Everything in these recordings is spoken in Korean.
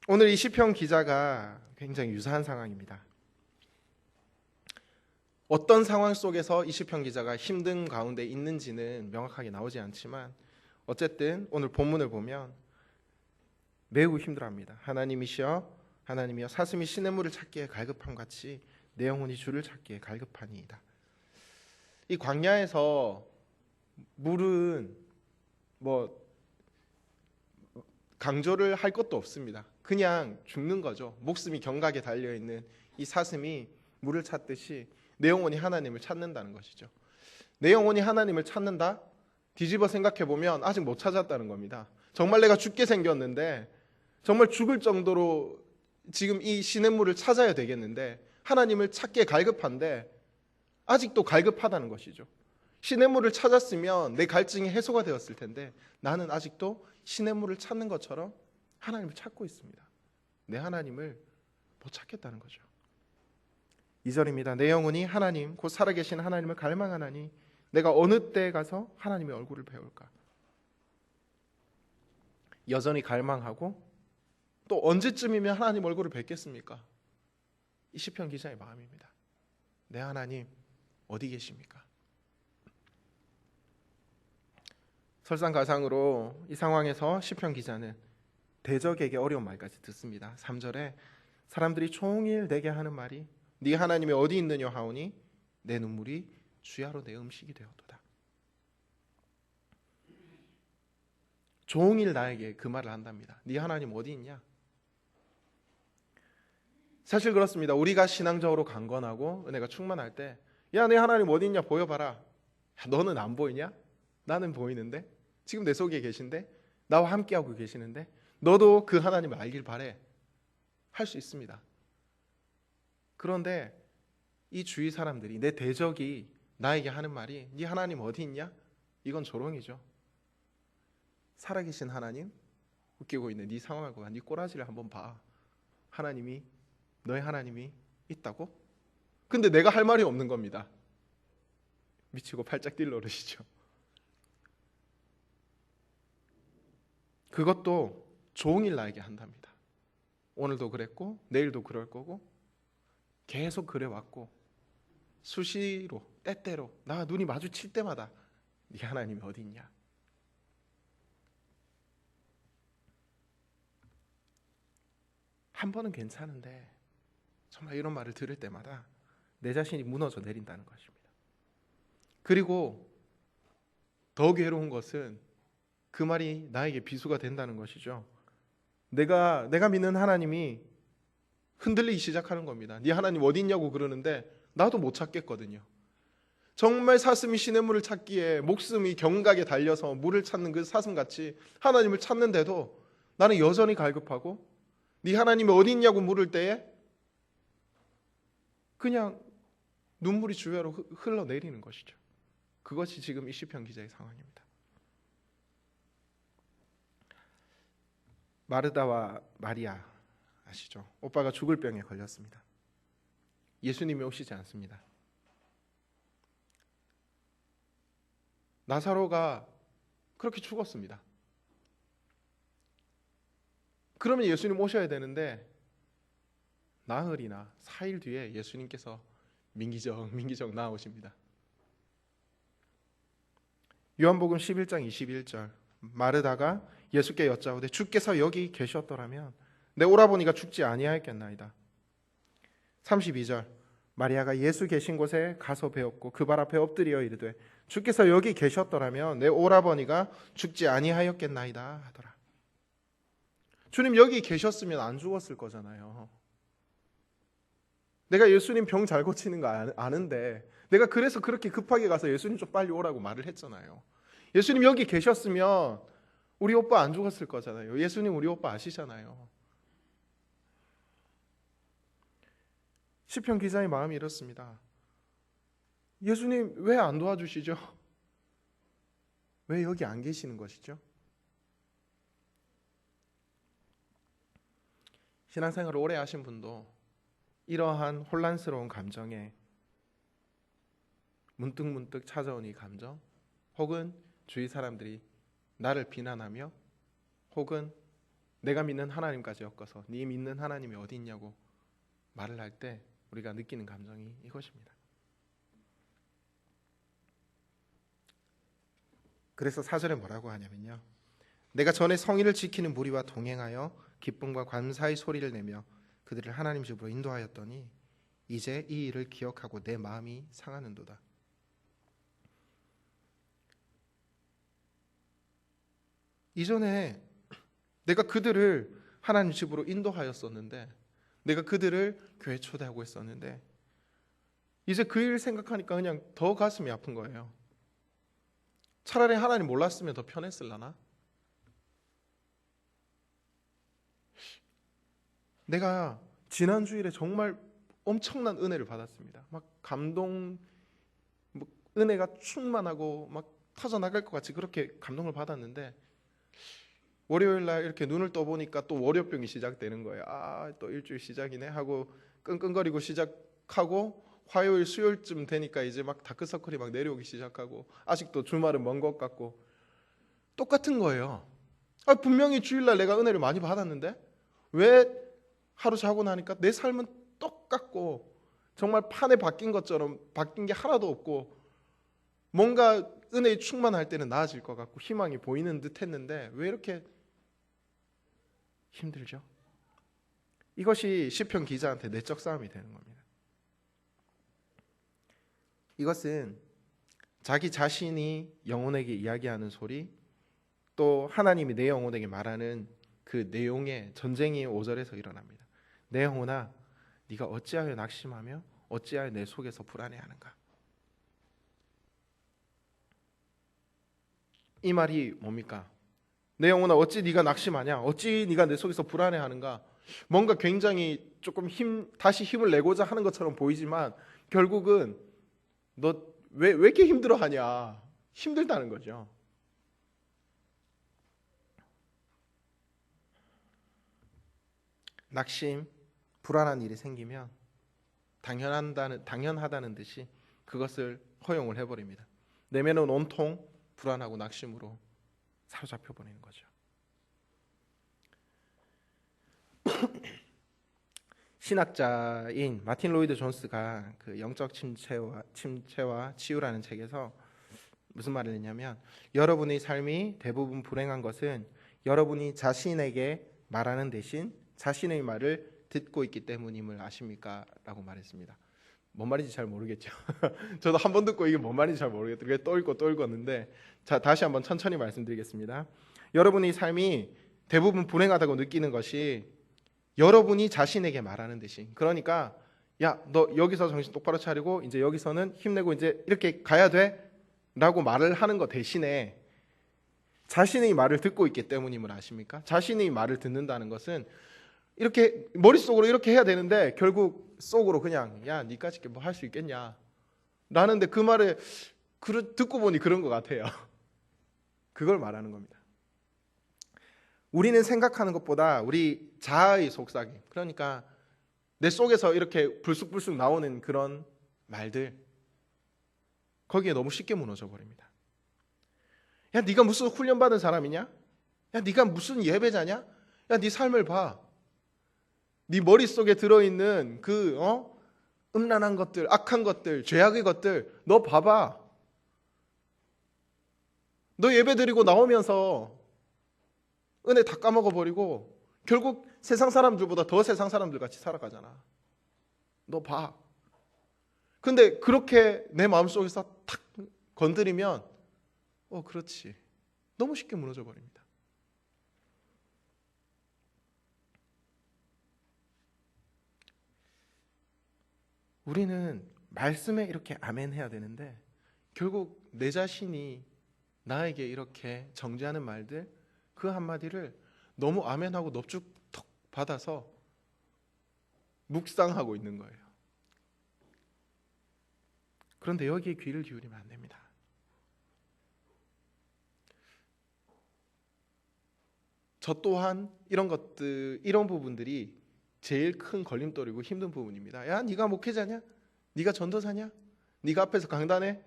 오늘 이 시편 기자가 굉장히 유사한 상황입니다. 어떤 상황 속에서 이 시편 기자가 힘든 가운데 있는지는 명확하게 나오지 않지만 어쨌든 오늘 본문을 보면 매우 힘들어합니다. 하나님이여 사슴이 시냇물을 찾기에 갈급함 같이 내 영혼이 주를 찾기에 갈급하니이다. 이 광야에서 물은 뭐 강조를 할 것도 없습니다. 그냥 죽는 거죠. 목숨이 경각에 달려있는 이 사슴이 물을 찾듯이 내 영혼이 하나님을 찾는다는 것이죠. 내 영혼이 하나님을 찾는다? 뒤집어 생각해보면 아직 못 찾았다는 겁니다. 정말 내가 죽게 생겼는데 정말 죽을 정도로 지금 이 시냇물을 찾아야 되겠는데 하나님을 찾기에 갈급한데 아직도 갈급하다는 것이죠. 시냇물을 찾았으면 내 갈증이 해소가 되었을 텐데 나는 아직도 시냇물을 찾는 것처럼 하나님을 찾고 있습니다. 내 하나님을 못 찾겠다는 거죠. 2절입니다. 내 영혼이 하나님 곧 살아계신 하나님을 갈망하나니 내가 어느 때에 가서 하나님의 얼굴을 배울까. 여전히 갈망하고 또 언제쯤이면 하나님 얼굴을 뵙겠습니까? 이 시편 기자의 마음입니다. 내 하나님 어디 계십니까? 설상가상으로 이 상황에서 시편 기자는 대적에게 어려운 말까지 듣습니다. 3절에 사람들이 종일 내게 하는 말이 네 하나님이 어디 있느냐 하오니 내 눈물이 주야로 내 음식이 되었도다. 종일 나에게 그 말을 한답니다. 네 하나님 어디 있냐? 사실 그렇습니다. 우리가 신앙적으로 강건하고 은혜가 충만할 때 야, 내 하나님 어디 있냐 보여봐라. 야, 너는 안 보이냐? 나는 보이는데 지금 내 속에 계신데 나와 함께하고 계시는데 너도 그 하나님을 알길 바래. 할 수 있습니다. 그런데 이 주위 사람들이 내 대적이 나에게 하는 말이 네 하나님 어디 있냐? 이건 조롱이죠. 살아계신 하나님 웃기고 있는 네 상황을 봐. 네 꼬라지를 한번 봐. 너의 하나님이 있다고? 근데 내가 할 말이 없는 겁니다. 미치고 팔짝 뛸 노릇이죠. 그것도 종일 나에게 한답니다. 오늘도 그랬고 내일도 그럴 거고 계속 그래왔고 수시로 때때로 나 눈이 마주칠 때마다 네 하나님이 어디 있냐? 한 번은 괜찮은데 정말 이런 말을 들을 때마다 내 자신이 무너져 내린다는 것입니다. 그리고 더 괴로운 것은 그 말이 나에게 비수가 된다는 것이죠. 내가 믿는 하나님이 흔들리기 시작하는 겁니다. 네 하나님 어디 있냐고 그러는데 나도 못 찾겠거든요. 정말 사슴이 시냇물을 찾기에 목숨이 경각에 달려서 물을 찾는 그 사슴같이 하나님을 찾는데도 나는 여전히 갈급하고 네 하나님이 어디 있냐고 물을 때에 그냥 눈물이 주위로 흘러내리는 것이죠. 그것이 지금 이 시편 기자의 상황입니다. 마르다와 마리아 아시죠? 오빠가 죽을 병에 걸렸습니다. 예수님이 오시지 않습니다. 나사로가 그렇게 죽었습니다. 그러면 예수님 오셔야 되는데 나흘이나 4일 뒤에 예수님께서 민기적 나오십니다. 요한복음 11장 21절 마르다가 예수께 여짜오되 주께서 여기 계셨더라면 내 오라버니가 죽지 아니하였겠나이다. 32절 마리아가 예수 계신 곳에 가서 배웠고 그 발 앞에 엎드려 이르되 주께서 여기 계셨더라면 내 오라버니가 죽지 아니하였겠나이다 하더라. 주님 여기 계셨으면 안 죽었을 거잖아요. 내가 예수님 병 잘 고치는 거 아는데 내가 그래서 그렇게 급하게 가서 예수님 좀 빨리 오라고 말을 했잖아요. 예수님 여기 계셨으면 우리 오빠 안 죽었을 거잖아요. 예수님 우리 오빠 아시잖아요. 시편 기자의 마음이 이렇습니다. 예수님 왜 안 도와주시죠? 왜 여기 안 계시는 것이죠? 신앙생활을 오래 하신 분도 이러한 혼란스러운 감정에 문득문득 찾아온 이 감정 혹은 주위 사람들이 나를 비난하며 혹은 내가 믿는 하나님까지 엮어서 네 믿는 하나님이 어디 있냐고 말을 할 때 우리가 느끼는 감정이 이것입니다. 그래서 4절에 뭐라고 하냐면요, 내가 전에 성의를 지키는 무리와 동행하여 기쁨과 감사의 소리를 내며 그들을 하나님 집으로 인도하였더니 이제 이 일을 기억하고 내 마음이 상하는도다. 이전에 내가 그들을 하나님 집으로 인도하였었는데, 내가 그들을 교회 초대하고 있었는데, 이제 그 일 생각하니까 그냥 더 가슴이 아픈 거예요. 차라리 하나님 몰랐으면 더 편했을라나? 내가 지난 주일에 정말 엄청난 은혜를 받았습니다. 막 감동, 은혜가 충만하고 막 터져나갈 것 같이 그렇게 감동을 받았는데, 월요일 날 이렇게 눈을 떠보니까 또 월요병이 시작되는 거예요. 또 일주일 시작이네 하고 끙끙거리고 시작하고, 화요일 수요일쯤 되니까 이제 막 다크서클이 막 내려오기 시작하고, 아직도 주말은 먼 것 같고, 똑같은 거예요. 분명히 주일날 내가 은혜를 많이 받았는데 왜 하루 자고 나니까 내 삶은 똑같고 정말 판에 바뀐 것처럼 바뀐 게 하나도 없고, 뭔가 은혜에 충만할 때는 나아질 것 같고 희망이 보이는 듯 했는데 왜 이렇게 힘들죠? 이것이 시편 기자한테 내적 싸움이 되는 겁니다. 이것은 자기 자신이 영혼에게 이야기하는 소리, 또 하나님이 내 영혼에게 말하는 그 내용의 전쟁이 5절에서 일어납니다. 내 영혼아, 네가 어찌하여 낙심하며 어찌하여 내 속에서 불안해하는가? 이 말이 뭡니까? 내 영혼아, 어찌 네가 낙심하냐? 어찌 네가 내 속에서 불안해하는가? 뭔가 굉장히 조금 다시 힘을 내고자 하는 것처럼 보이지만 결국은 너 왜 이렇게 힘들어하냐? 힘들다는 거죠. 낙심, 불안한 일이 생기면 당연하다는 듯이 그것을 허용을 해버립니다. 내면은 온통 불안하고 낙심으로 사로잡혀 버리는 거죠. 신학자인 마틴 로이드 존스가 그 영적 침체와 치유라는 책에서 무슨 말을 했냐면, 여러분의 삶이 대부분 불행한 것은 여러분이 자신에게 말하는 대신 자신의 말을 듣고 있기 때문임을 아십니까? 라고 말했습니다. 뭔 말인지 잘 모르겠죠. 저도 한 번 듣고 이게 뭔 말인지 잘 모르겠더라고요. 또 읽었는데, 자, 다시 한번 천천히 말씀드리겠습니다. 여러분의 삶이 대부분 불행하다고 느끼는 것이 여러분이 자신에게 말하는 대신, 그러니까 야, 너 여기서 정신 똑바로 차리고 이제 여기서는 힘내고 이제 이렇게 가야 돼 라고 말을 하는 것 대신에 자신의 말을 듣고 있기 때문임을 아십니까? 자신의 말을 듣는다는 것은 이렇게 머릿속으로 이렇게 해야 되는데 결국 속으로 그냥 야, 니까짓 게 뭐 할 수 있겠냐 라는데, 그 말에 듣고 보니 그런 것 같아요. 그걸 말하는 겁니다. 우리는 생각하는 것보다 우리 자아의 속삭임, 그러니까 내 속에서 이렇게 불쑥불쑥 나오는 그런 말들, 거기에 너무 쉽게 무너져 버립니다. 야, 네가 무슨 훈련받은 사람이냐? 야, 네가 무슨 예배자냐? 야, 네 삶을 봐. 네 머릿속에 들어있는 그 음란한 것들, 악한 것들, 죄악의 것들 너 봐봐. 너 예배 드리고 나오면서 은혜 다 까먹어버리고 결국 세상 사람들보다 더 세상 사람들 같이 살아가잖아. 너 봐. 근데 그렇게 내 마음속에서 탁 건드리면 그렇지. 너무 쉽게 무너져 버립니다. 우리는 말씀에 이렇게 아멘 해야 되는데 결국 내 자신이 나에게 이렇게 정죄하는 말들, 그 한마디를 너무 아멘하고 넙죽턱 받아서 묵상하고 있는 거예요. 그런데 여기에 귀를 기울이면 안 됩니다. 저 또한 이런 부분들이 제일 큰 걸림돌이고 힘든 부분입니다. 야, 네가 목회자냐? 네가 전도사냐? 네가 앞에서 강단해?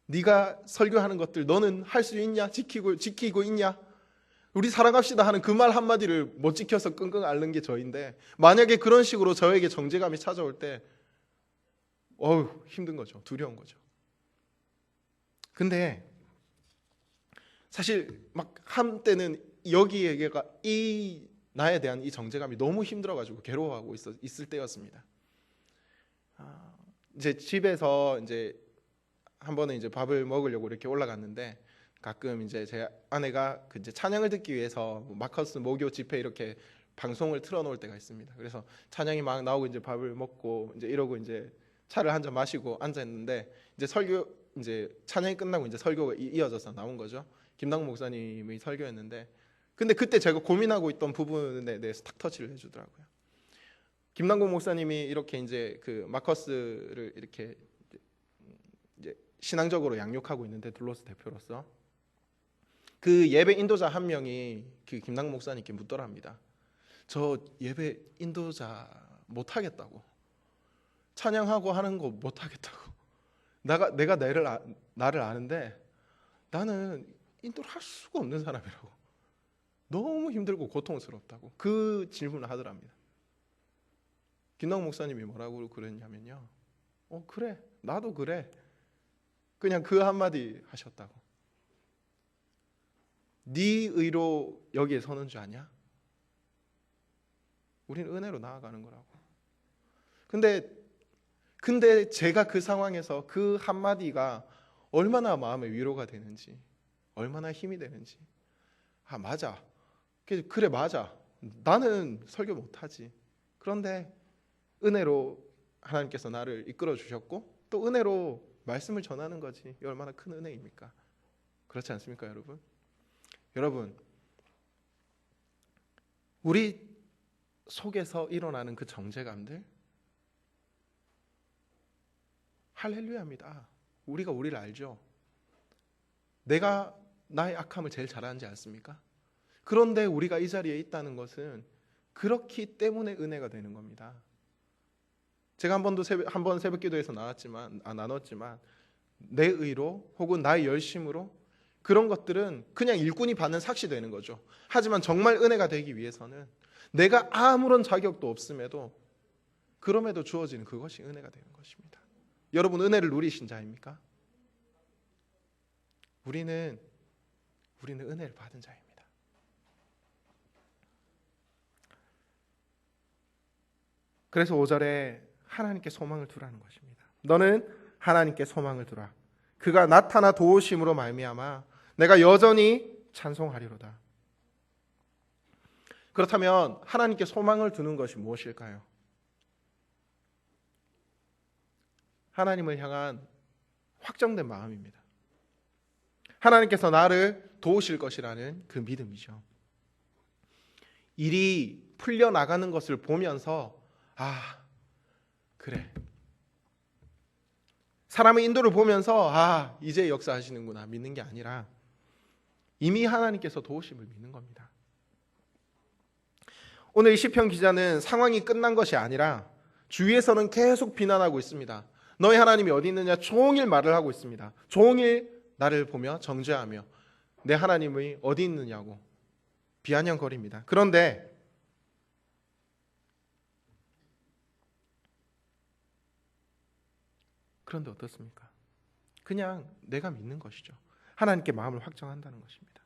네가 설교하는 것들 너는 할 수 있냐? 지키고 있냐? 우리 사랑합시다 하는 그 말 한마디를 못 지켜서 끙끙 앓는 게 저인데, 만약에 그런 식으로 저에게 정죄감이 찾아올 때 힘든 거죠. 두려운 거죠. 근데 사실 막 한때는 여기에가 이 나에 대한 이 정죄감이 너무 힘들어가지고 괴로워하고 있을 때였습니다. 이제 집에서 이제 한 번은 이제 밥을 먹으려고 이렇게 올라갔는데, 가끔 이제 제 아내가 그 이제 찬양을 듣기 위해서 마커스 모교 집회 이렇게 방송을 틀어놓을 때가 있습니다. 그래서 찬양이 막 나오고 이제 밥을 먹고 이제 이러고 이제 차를 한 잔 마시고 앉아 있는데, 이제 설교 이제 찬양이 끝나고 이제 설교가 이어져서 나온 거죠. 김남국 목사님의 설교였는데, 근데 그때 제가 고민하고 있던 부분에 대해서 탁 터치를 해주더라고요. 김남국 목사님이 이렇게 이제 그 마커스를 이렇게 이제 신앙적으로 양육하고 있는데, 둘로스 대표로서 그 예배 인도자 한 명이 그 김남국 목사님께 묻더랍니다. 저 예배 인도자 못 하겠다고, 찬양하고 하는 거 못 하겠다고. 내가 나를 아는데 나는 인도를 할 수가 없는 사람이라고. 너무 힘들고 고통스럽다고 그 질문을 하더랍니다. 김남국 목사님이 뭐라고 그랬냐면요, 그래, 나도 그래. 그냥 그 한마디 하셨다고. 네 의로 여기에 서는 줄 아냐? 우리는 은혜로 나아가는 거라고. 근데 제가 그 상황에서 그 한마디가 얼마나 마음의 위로가 되는지, 얼마나 힘이 되는지. 맞아. 그래, 맞아. 나는 설교 못하지. 그런데 은혜로 하나님께서 나를 이끌어 주셨고, 또 은혜로 말씀을 전하는 거지. 이 얼마나 큰 은혜입니까? 그렇지 않습니까, 여러분? 여러분, 우리 속에서 일어나는 그 정죄감들, 할렐루야입니다. 우리가 우리를 알죠. 내가 나의 악함을 제일 잘 아는지 않습니까? 그런데 우리가 이 자리에 있다는 것은 그렇기 때문에 은혜가 되는 겁니다. 제가 한 번 새벽 기도에서 나눴지만 내 의로 혹은 나의 열심으로 그런 것들은 그냥 일꾼이 받는 삭시 되는 거죠. 하지만 정말 은혜가 되기 위해서는 내가 아무런 자격도 없음에도 그럼에도 주어지는 그것이 은혜가 되는 것입니다. 여러분, 은혜를 누리신 자입니까? 우리는 은혜를 받은 자입니다. 그래서 5절에 하나님께 소망을 두라는 것입니다. 너는 하나님께 소망을 두라. 그가 나타나 도우심으로 말미암아 내가 여전히 찬송하리로다. 그렇다면 하나님께 소망을 두는 것이 무엇일까요? 하나님을 향한 확정된 마음입니다. 하나님께서 나를 도우실 것이라는 그 믿음이죠. 일이 풀려나가는 것을 보면서 그래, 사람의 인도를 보면서 이제 역사하시는구나 믿는 게 아니라 이미 하나님께서 도우심을 믿는 겁니다. 오늘 이 시편 기자는 상황이 끝난 것이 아니라 주위에서는 계속 비난하고 있습니다. 너희 하나님이 어디 있느냐 종일 말을 하고 있습니다. 종일 나를 보며 정죄하며 내 하나님이 어디 있느냐고 비아냥거립니다. 그런데 어떻습니까? 그냥 내가 믿는 것이죠. 하나님께 마음을 확정한다는 것입니다.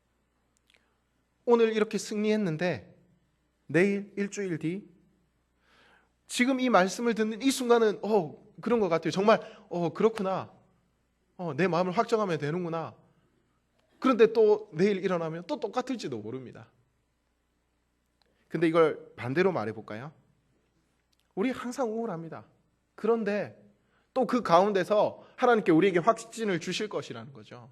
오늘 이렇게 승리했는데 내일, 일주일 뒤 지금 이 말씀을 듣는 이 순간은 그런 것 같아요. 정말 그렇구나. 내 마음을 확정하면 되는구나. 그런데 또 내일 일어나면 또 똑같을지도 모릅니다. 근데 이걸 반대로 말해볼까요? 우리 항상 우울합니다. 그런데 또 그 가운데서 하나님께 우리에게 확신을 주실 것이라는 거죠.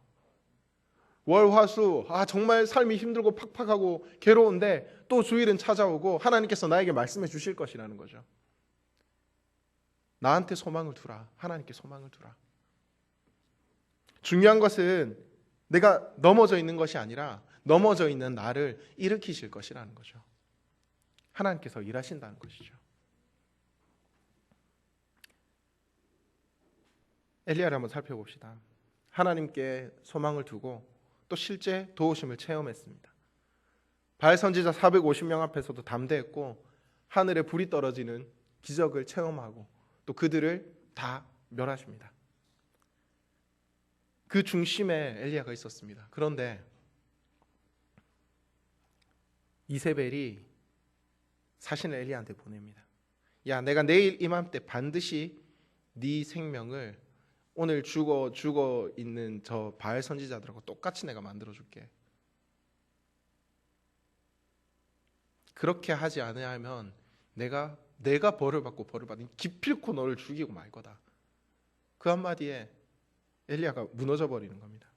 월, 화, 수 정말 삶이 힘들고 팍팍하고 괴로운데 또 주일은 찾아오고 하나님께서 나에게 말씀해 주실 것이라는 거죠. 나한테 소망을 두라. 하나님께 소망을 두라. 중요한 것은 내가 넘어져 있는 것이 아니라 넘어져 있는 나를 일으키실 것이라는 거죠. 하나님께서 일하신다는 것이죠. 엘리야를 한번 바알 선지자 450명 앞에서도 담대했고 하늘에 불이 떨어지는 기적을 체험하고 또 그들을 다 멸하십니다. 그 중심에 엘리야가 있었습니다. 그런데 이세벨이 사신을 엘리야한테 보냅니다. 야, 내가 내일 이맘때 반드시 네 생명을 오늘 죽어 있는 저 바알 선지자들하고 똑같이 내가 만들어 줄게. 그렇게 하지 않으면 내가 벌을 받고 벌을 받으니 기필코 너를 죽이고 말 거다. 그 한마디에 엘리야가 무너져 버리는 겁니다.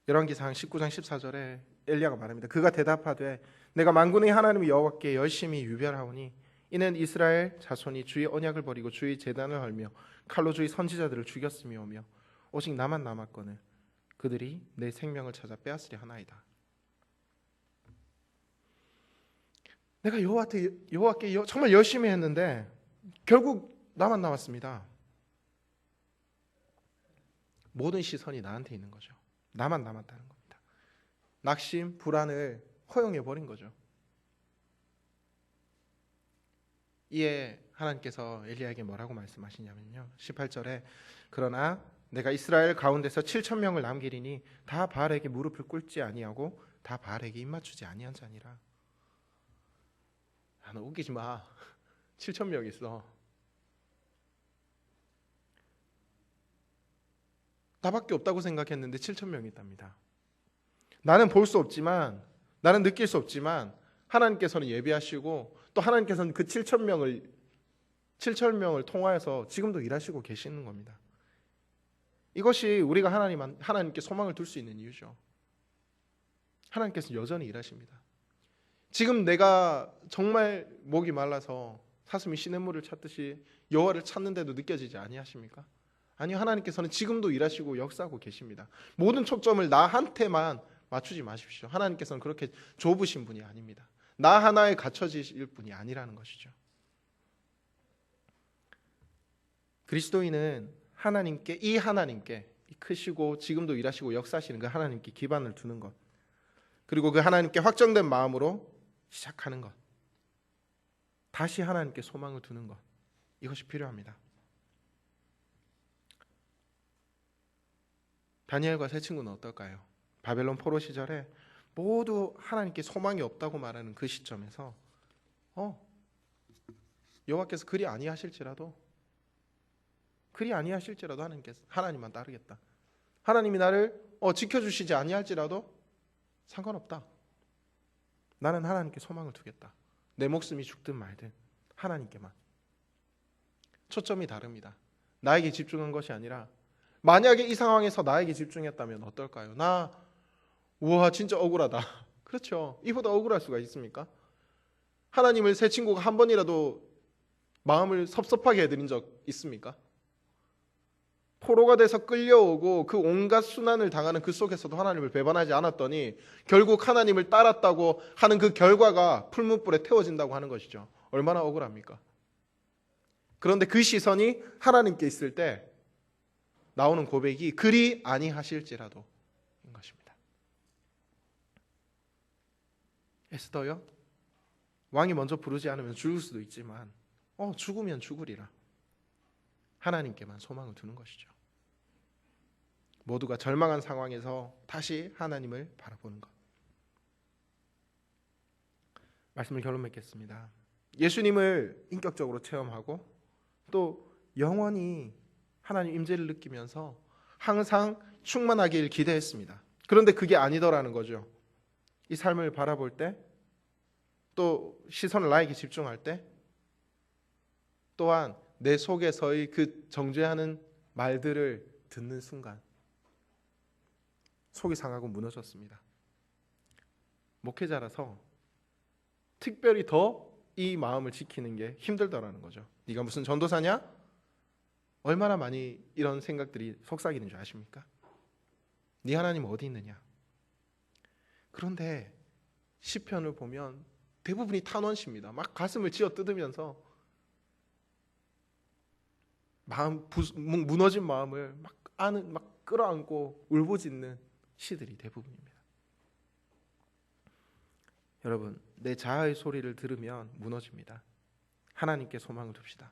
열왕기상 19장 14절에 엘리야가 말합니다. 그가 대답하되 내가 만군의 하나님 여호와께 열심히 유별하오니 이는 이스라엘 자손이 주의 언약을 버리고 주의 제단을 헐며 칼로 주의 선지자들을 죽였음이오며 오직 나만 남았거늘 그들이 내 생명을 찾아 빼앗으려 하나이다. 내가 여호와께 정말 열심히 했는데 결국 나만 남았습니다. 모든 시선이 나한테 있는 거죠. 나만 남았다는 겁니다. 낙심, 불안을 허용해 버린 거죠. 이에 하나님께서 엘리야에게 뭐라고 말씀하시냐면요. 18절에 그러나 내가 이스라엘 가운데서 7천 명을 남기리니 다 바알에게 무릎을 꿇지 아니하고 다 바알에게 입맞추지 아니한 자니라. 너 웃기지 마. 7천 명 있어. 나밖에 없다고 생각했는데 7천 명이 있답니다. 나는 볼 수 없지만, 나는 느낄 수 없지만 하나님께서는 예비하시고 또 하나님께서는 그 7천 명을 통하여서 지금도 일하시고 계시는 겁니다. 이것이 우리가 하나님께 소망을 둘 수 있는 이유죠. 하나님께서 여전히 일하십니다. 지금 내가 정말 목이 말라서 사슴이 시냇물을 찾듯이 여호와를 찾는데도 느껴지지 아니하십니까? 아니요, 하나님께서는 지금도 일하시고 역사하고 계십니다. 모든 초점을 나한테만 맞추지 마십시오. 하나님께서는 그렇게 좁으신 분이 아닙니다. 나 하나에 갇혀지실 분이 아니라는 것이죠. 그리스도인은 이 하나님께 크시고 지금도 일하시고 역사하시는 그 하나님께 기반을 두는 것, 그리고 그 하나님께 확정된 마음으로 시작하는 것, 다시 하나님께 소망을 두는 것, 이것이 필요합니다. 다니엘과 세 친구는 어떨까요? 바벨론 포로 시절에 모두 하나님께 소망이 없다고 말하는 그 시점에서 여호와께서 그리 아니하실지라도 하나님만 따르겠다. 하나님이 나를 지켜주시지 아니할지라도 상관없다. 나는 하나님께 소망을 두겠다. 내 목숨이 죽든 말든 하나님께만. 초점이 다릅니다. 나에게 집중한 것이 아니라 만약에 이 상황에서 나에게 집중했다면 어떨까요? 우와 진짜 억울하다. 그렇죠. 이보다 억울할 수가 있습니까? 하나님을 새 친구가 한 번이라도 마음을 섭섭하게 해드린 적 있습니까? 포로가 돼서 끌려오고 그 온갖 순환을 당하는 그 속에서도 하나님을 배반하지 않았더니 결국 하나님을 따랐다고 하는 그 결과가 풀무불에 태워진다고 하는 것이죠. 얼마나 억울합니까? 그런데 그 시선이 하나님께 있을 때 나오는 고백이 그리 아니하실지라도 인 것입니다. 에스더요? 왕이 먼저 부르지 않으면 죽을 수도 있지만 죽으면 죽으리라. 하나님께만 소망을 두는 것이죠. 모두가 절망한 상황에서 다시 하나님을 바라보는 것. 말씀을 결론 맺겠습니다. 예수님을 인격적으로 체험하고 또 영원히 하나님 임재를 느끼면서 항상 충만하길 기대했습니다. 그런데 그게 아니더라는 거죠. 이 삶을 바라볼 때, 또 시선을 나에게 집중할 때, 또한 내 속에서의 그 정죄하는 말들을 듣는 순간 속이 상하고 무너졌습니다. 목회자라서 특별히 더 이 마음을 지키는 게 힘들더라는 거죠. 네가 무슨 전도사냐? 얼마나 많이 이런 생각들이 속삭이는 줄 아십니까? 네 하나님 어디 있느냐? 그런데 시편을 보면 대부분이 탄원시입니다. 막 가슴을 쥐어 뜯으면서 무너진 마음을 막 끌어안고 울부짖는 시들이 대부분입니다. 여러분, 내 자아의 소리를 들으면 무너집니다. 하나님께 소망을 둡시다.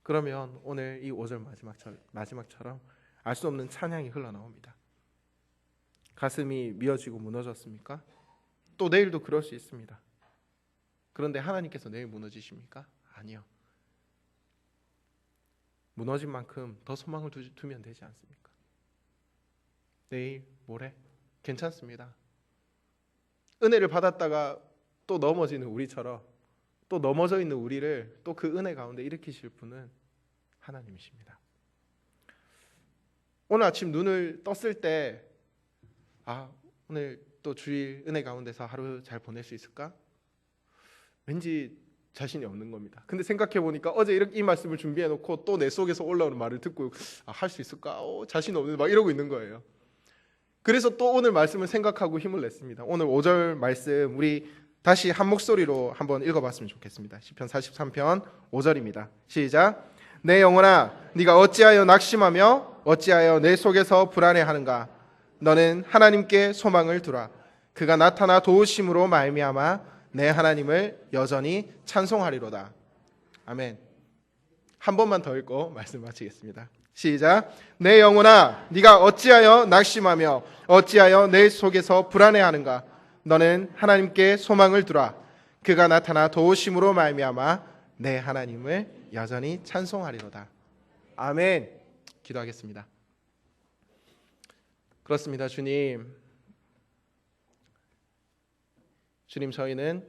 그러면 오늘 이 5절 마지막처럼 알 수 없는 찬양이 흘러나옵니다. 가슴이 미어지고 무너졌습니까? 또 내일도 그럴 수 있습니다. 그런데 하나님께서 내일 무너지십니까? 아니요. 무너진 만큼 더 소망을 두면 되지 않습니까? 내일, 모레 괜찮습니다. 은혜를 받았다가 또 넘어지는 우리처럼 또 넘어져 있는 우리를 또 그 은혜 가운데 일으키실 분은 하나님이십니다. 오늘 아침 눈을 떴을 때 오늘 또 주일 은혜 가운데서 하루 잘 보낼 수 있을까? 왠지 자신이 없는 겁니다. 근데 생각해 보니까 어제 이렇게 이 말씀을 준비해 놓고 또 내 속에서 올라오는 말을 듣고 할 수 있을까? 자신 없는 막 이러고 있는 거예요. 그래서 또 오늘 말씀을 생각하고 힘을 냈습니다. 오늘 5절 말씀 우리 다시 한 목소리로 한번 읽어봤으면 좋겠습니다. 시편 43편 5절입니다. 시작. 내 영혼아 네가 어찌하여 낙심하며 어찌하여 내 속에서 불안해하는가? 너는 하나님께 소망을 두라. 그가 나타나 도우심으로 말미암아 내 하나님을 여전히 찬송하리로다. 아멘. 한 번만 더 읽고 말씀 마치겠습니다. 시작. 내 영혼아 네가 어찌하여 낙심하며 어찌하여 내 속에서 불안해하는가? 너는 하나님께 소망을 두라. 그가 나타나 도우심으로 말미암아 내 하나님을 여전히 찬송하리로다. 아멘. 기도하겠습니다. 그렇습니다. 주님, 저희는